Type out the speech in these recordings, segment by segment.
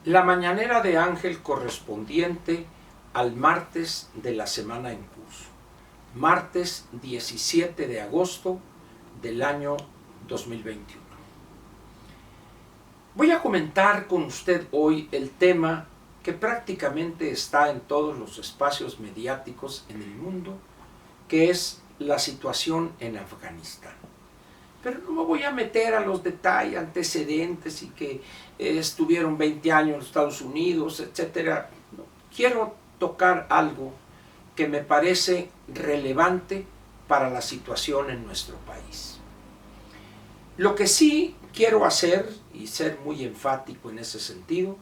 La mañanera de Ángel correspondiente al martes de la semana en curso, martes 17 de agosto del año 2021. Voy a comentar con usted hoy el tema que prácticamente está en todos los espacios mediáticos en el mundo, que es la situación en Afganistán. Pero no me voy a meter a los detalles, antecedentes y que estuvieron 20 años en los Estados Unidos, etc. No. Quiero tocar algo que me parece relevante para la situación en nuestro país. Lo que sí quiero hacer, y ser muy enfático en ese sentido,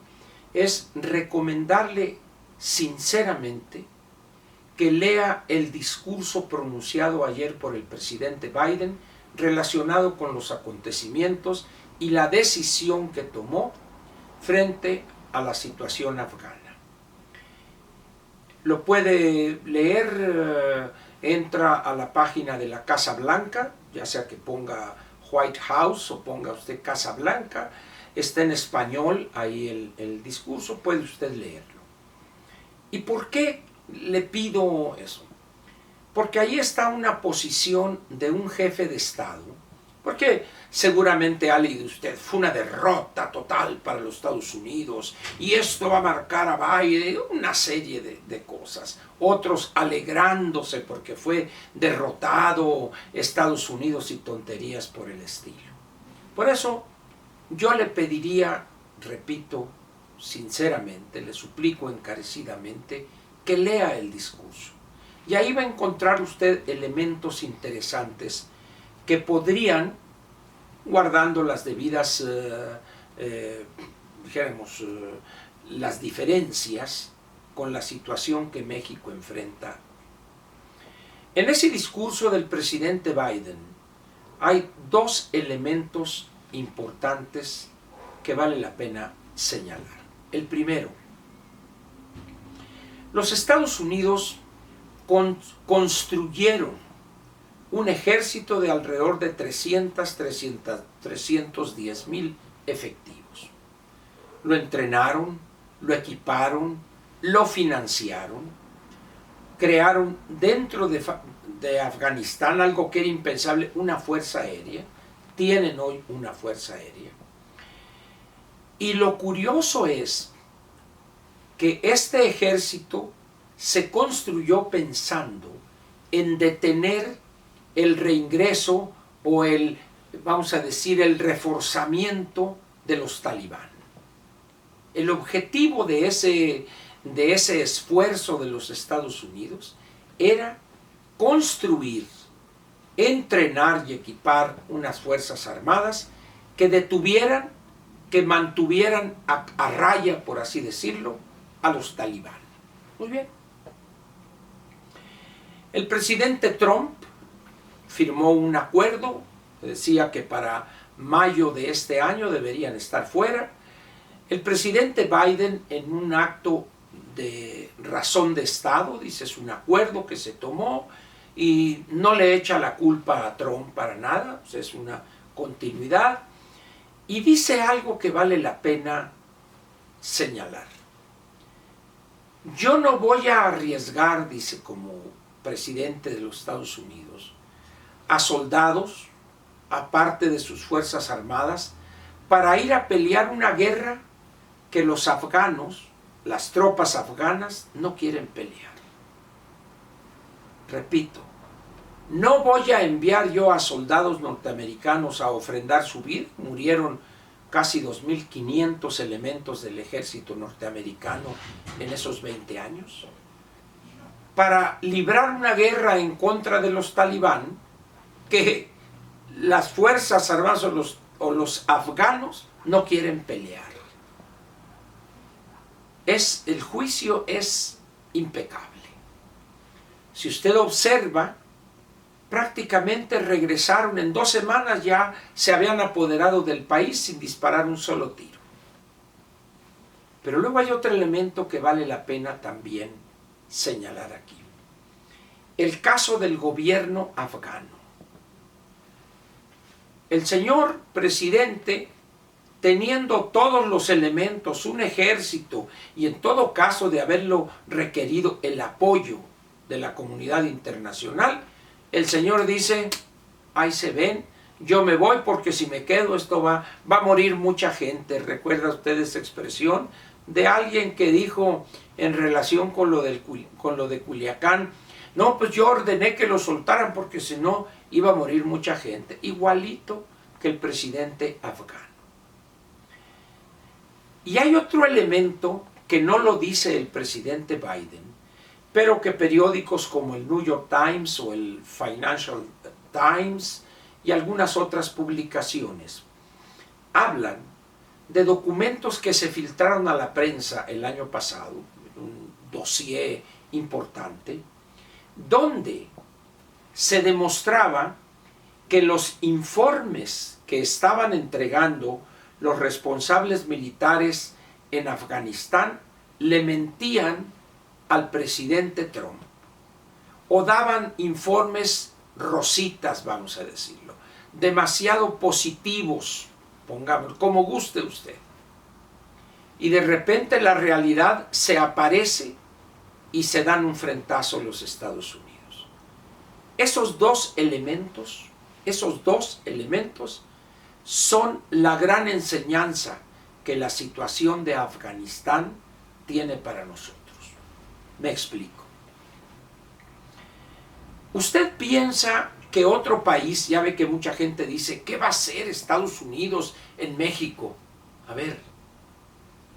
es recomendarle sinceramente que lea el discurso pronunciado ayer por el presidente Biden relacionado con los acontecimientos y la decisión que tomó frente a la situación afgana. Lo puede leer, entra a la página de la Casa Blanca, ya sea que ponga White House o ponga usted Casa Blanca, está en español ahí el discurso, puede usted leerlo. ¿Y por qué le pido eso? Porque ahí está una posición de un jefe de Estado, porque seguramente ha leído usted, fue una derrota total para los Estados Unidos y esto va a marcar a Biden, una serie de cosas. Otros alegrándose porque fue derrotado Estados Unidos y tonterías por el estilo. Por eso yo le pediría, repito, sinceramente, le suplico encarecidamente que lea el discurso. Y ahí va a encontrar usted elementos interesantes que podrían, guardando las debidas, las diferencias con la situación que México enfrenta. En ese discurso del presidente Biden hay dos elementos importantes que vale la pena señalar. El primero, los Estados Unidos construyeron un ejército de alrededor de 310,000 efectivos. Lo entrenaron, lo equiparon, lo financiaron, crearon dentro de Afganistán algo que era impensable, una fuerza aérea. Tienen hoy una fuerza aérea. Y lo curioso es que este ejército se construyó pensando en detener el reingreso o el reforzamiento de los talibán. El objetivo de ese esfuerzo de los Estados Unidos era construir, entrenar y equipar unas fuerzas armadas que detuvieran, que mantuvieran a raya, por así decirlo, a los talibán. Muy bien. El presidente Trump firmó un acuerdo que decía que para mayo de este año deberían estar fuera. El presidente Biden, en un acto de razón de Estado, dice es un acuerdo que se tomó y no le echa la culpa a Trump para nada, o sea, es una continuidad. Y dice algo que vale la pena señalar. Yo no voy a arriesgar, dice como presidente de los Estados Unidos, a soldados, aparte de sus fuerzas armadas, para ir a pelear una guerra que los afganos, las tropas afganas, no quieren pelear. Repito, no voy a enviar yo a soldados norteamericanos a ofrendar su vida. Murieron casi 2.500 elementos del ejército norteamericano en esos 20 años, para librar una guerra en contra de los talibán que las fuerzas armadas o los afganos no quieren pelear. El juicio es impecable. Si usted observa, prácticamente regresaron en 2 semanas, ya se habían apoderado del país sin disparar un solo tiro. Pero luego hay otro elemento que vale la pena también señalar aquí. El caso del gobierno afgano. El señor presidente teniendo todos los elementos, un ejército y en todo caso de haberlo requerido el apoyo de la comunidad internacional, el Señor dice, ahí se ven, yo me voy porque si me quedo esto va a morir mucha gente. ¿Recuerda usted esa expresión de alguien que dijo en relación con lo de Culiacán? No, pues yo ordené que lo soltaran porque si no iba a morir mucha gente. Igualito que el presidente afgano. Y hay otro elemento que no lo dice el presidente Biden, pero que periódicos como el New York Times o el Financial Times y algunas otras publicaciones hablan de documentos que se filtraron a la prensa el año pasado, un dossier importante, donde se demostraba que los informes que estaban entregando los responsables militares en Afganistán le mentían al presidente Trump o daban informes rositas, vamos a decirlo, demasiado positivos, pongamos, como guste usted. Y de repente la realidad se aparece y se dan un frentazo los Estados Unidos. Esos dos elementos son la gran enseñanza que la situación de Afganistán tiene para nosotros. Me explico. Usted piensa que otro país, ya ve que mucha gente dice, ¿qué va a hacer Estados Unidos en México? A ver,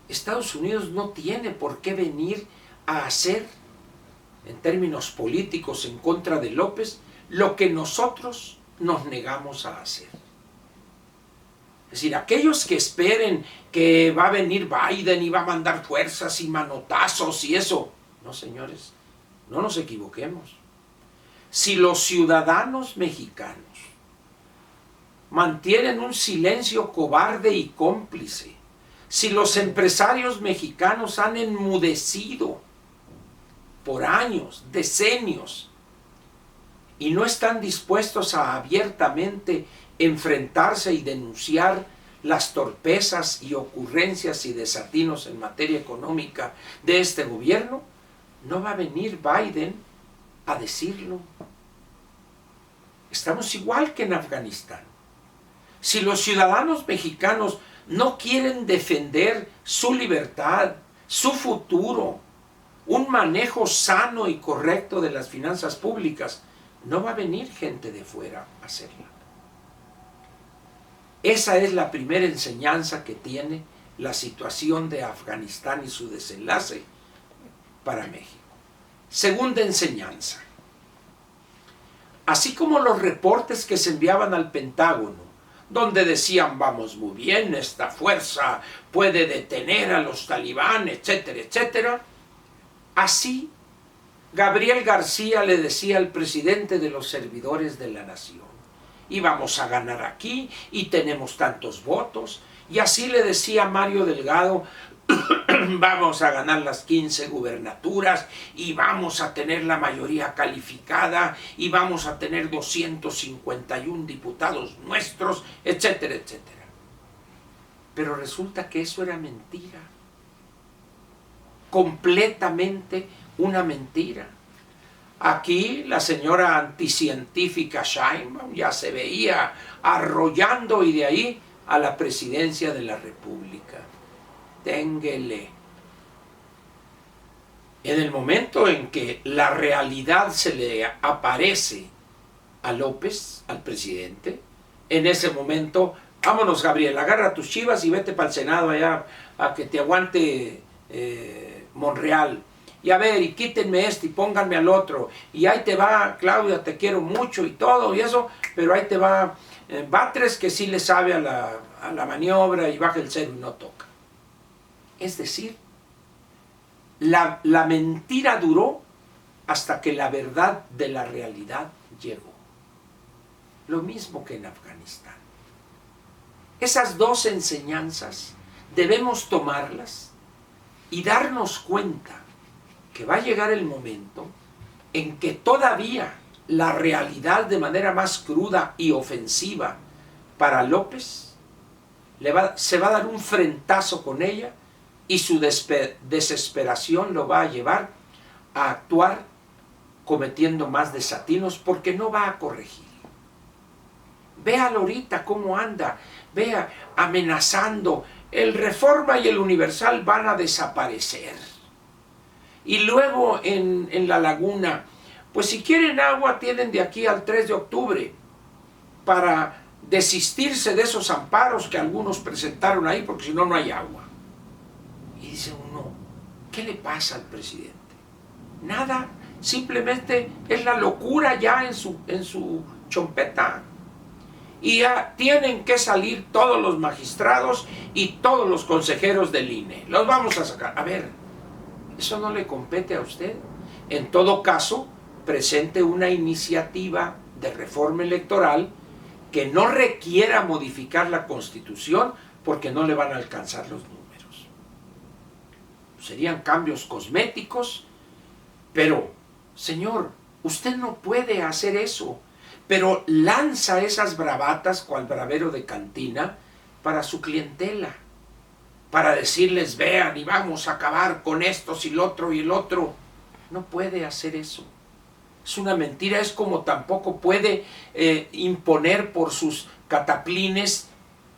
Estados Unidos no tiene por qué venir a hacer, en términos políticos, en contra de López, lo que nosotros nos negamos a hacer. Es decir, aquellos que esperen que va a venir Biden y va a mandar fuerzas y manotazos y eso. No, señores, no nos equivoquemos. Si los ciudadanos mexicanos mantienen un silencio cobarde y cómplice, si los empresarios mexicanos han enmudecido por años, decenios, y no están dispuestos a abiertamente enfrentarse y denunciar las torpezas y ocurrencias y desatinos en materia económica de este gobierno, no va a venir Biden a decirlo. Estamos igual que en Afganistán. Si los ciudadanos mexicanos no quieren defender su libertad, su futuro, un manejo sano y correcto de las finanzas públicas, no va a venir gente de fuera a hacerlo. Esa es la primera enseñanza que tiene la situación de Afganistán y su desenlace para México. Segunda enseñanza. Así como los reportes que se enviaban al Pentágono, donde decían, vamos muy bien, esta fuerza puede detener a los talibanes, etcétera, etcétera, así Gabriel García le decía al presidente de los servidores de la nación, y vamos a ganar aquí, y tenemos tantos votos, y así le decía a Mario Delgado, vamos a ganar las 15 gubernaturas, y vamos a tener la mayoría calificada, y vamos a tener 251 diputados nuestros, etcétera, etcétera. Pero resulta que eso era mentira, completamente una mentira. Aquí la señora anticientífica Sheinbaum ya se veía arrollando y de ahí a la presidencia de la República. Ténguele. En el momento en que la realidad se le aparece a López, al presidente, en ese momento, vámonos Gabriel, agarra tus chivas y vete para el Senado allá a que te aguante Monreal. Y a ver, y quítenme este y pónganme al otro. Y ahí te va, Claudia, te quiero mucho y todo y eso, pero ahí te va Batres que sí le sabe a la maniobra y baja el cero y no toca. Es decir, la mentira duró hasta que la verdad de la realidad llegó. Lo mismo que en Afganistán. Esas dos enseñanzas debemos tomarlas y darnos cuenta que va a llegar el momento en que todavía la realidad de manera más cruda y ofensiva para López se va a dar un frentazo con ella y su desesperación lo va a llevar a actuar cometiendo más desatinos porque no va a corregir. Véalo ahorita cómo anda, vea amenazando, el Reforma y el Universal van a desaparecer. Y luego en La Laguna, pues si quieren agua tienen de aquí al 3 de octubre para desistirse de esos amparos que algunos presentaron ahí, porque si no, no hay agua. Y dice uno, ¿qué le pasa al presidente? Nada, simplemente es la locura ya en su chompeta. Y ya tienen que salir todos los magistrados y todos los consejeros del INE. Los vamos a sacar. A ver, eso no le compete a usted. En todo caso, presente una iniciativa de reforma electoral que no requiera modificar la Constitución porque no le van a alcanzar los números. Serían cambios cosméticos, pero, señor, usted no puede hacer eso, pero lanza esas bravatas cual bravero de cantina para su clientela, para decirles, vean, y vamos a acabar con estos y el otro y el otro. No puede hacer eso. Es una mentira, es como tampoco puede imponer por sus cataplines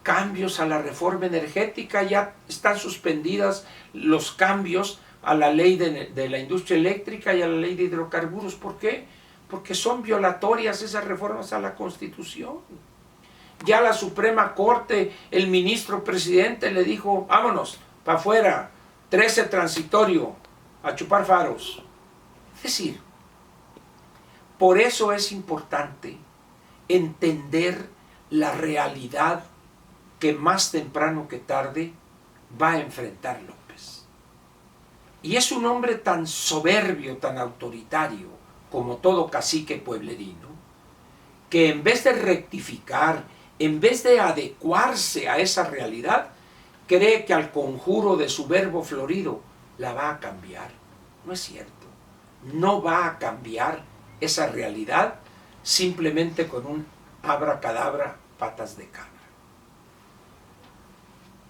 cambios a la reforma energética. Ya están suspendidas los cambios a la ley de la industria eléctrica y a la ley de hidrocarburos. ¿Por qué? Porque son violatorias esas reformas a la Constitución. Ya la Suprema Corte, el ministro presidente le dijo, vámonos, para afuera, 13 transitorio, a chupar faros. Es decir, por eso es importante entender la realidad que más temprano que tarde va a enfrentar López. Y es un hombre tan soberbio, tan autoritario, como todo cacique pueblerino, que en vez de rectificar, en vez de adecuarse a esa realidad, cree que al conjuro de su verbo florido la va a cambiar. No es cierto. No va a cambiar esa realidad simplemente con un abracadabra, patas de cabra.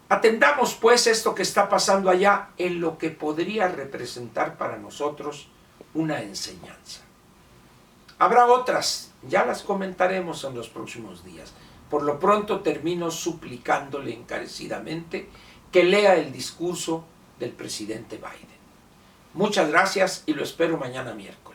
Atendamos pues esto que está pasando allá en lo que podría representar para nosotros una enseñanza. Habrá otras, ya las comentaremos en los próximos días. Por lo pronto termino suplicándole encarecidamente que lea el discurso del presidente Biden. Muchas gracias y lo espero mañana miércoles.